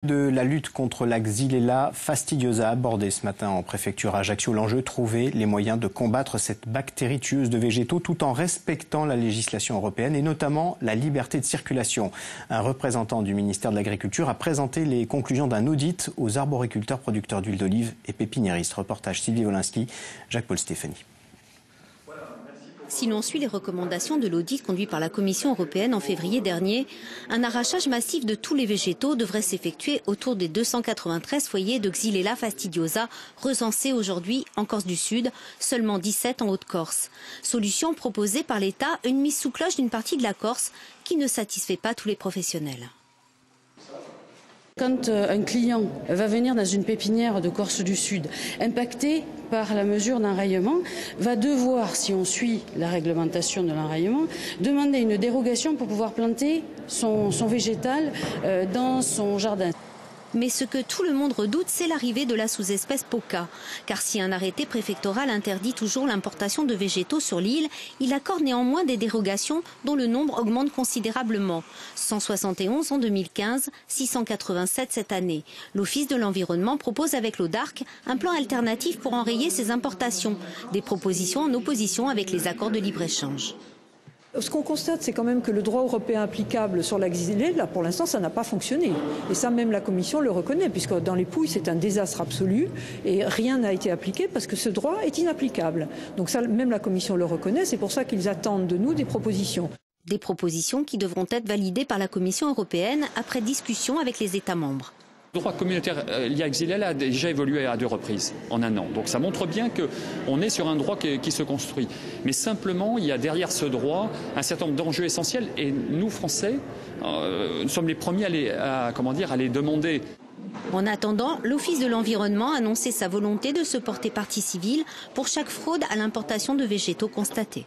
De la lutte contre la Xylella fastidiosa abordée ce matin en préfecture à Ajaccio. L'enjeu, trouver les moyens de combattre cette bactérie tueuse de végétaux tout en respectant la législation européenne et notamment la liberté de circulation. Un représentant du ministère de l'Agriculture a présenté les conclusions d'un audit aux arboriculteurs producteurs d'huile d'olive et pépiniéristes. Reportage Sylvie Wolinski, Jacques-Paul Stéphanie. Si l'on suit les recommandations de l'audit conduit par la Commission européenne en février dernier, un arrachage massif de tous les végétaux devrait s'effectuer autour des 293 foyers de Xylella fastidiosa recensés aujourd'hui en Corse du Sud, seulement 17 en Haute-Corse. Solution proposée par l'État, une mise sous cloche d'une partie de la Corse qui ne satisfait pas tous les professionnels. Quand un client va venir dans une pépinière de Corse du Sud impacté par la mesure d'enrayement, va devoir, si on suit la réglementation de l'enrayement, demander une dérogation pour pouvoir planter son végétal dans son jardin. Mais ce que tout le monde redoute, c'est l'arrivée de la sous-espèce Poca. Car si un arrêté préfectoral interdit toujours l'importation de végétaux sur l'île, il accorde néanmoins des dérogations dont le nombre augmente considérablement. 171 en 2015, 687 cette année. L'Office de l'environnement propose avec l'ODARC un plan alternatif pour enrayer ces importations. Des propositions en opposition avec les accords de libre-échange. Ce qu'on constate, c'est quand même que le droit européen applicable sur la Xylella, pour l'instant, ça n'a pas fonctionné. Et ça, même la Commission le reconnaît, puisque dans les Pouilles, c'est un désastre absolu et rien n'a été appliqué parce que ce droit est inapplicable. Donc ça, même la Commission le reconnaît, c'est pour ça qu'ils attendent de nous des propositions. Des propositions qui devront être validées par la Commission européenne après discussion avec les États membres. Le droit communautaire lié à Xylella a déjà évolué à 2 reprises en 1 an. Donc ça montre bien qu'on est sur un droit qui se construit. Mais simplement, il y a derrière ce droit un certain nombre d'enjeux essentiels. Et nous, Français, nous sommes les premiers à les demander. En attendant, l'Office de l'environnement a annoncé sa volonté de se porter partie civile pour chaque fraude à l'importation de végétaux constatée.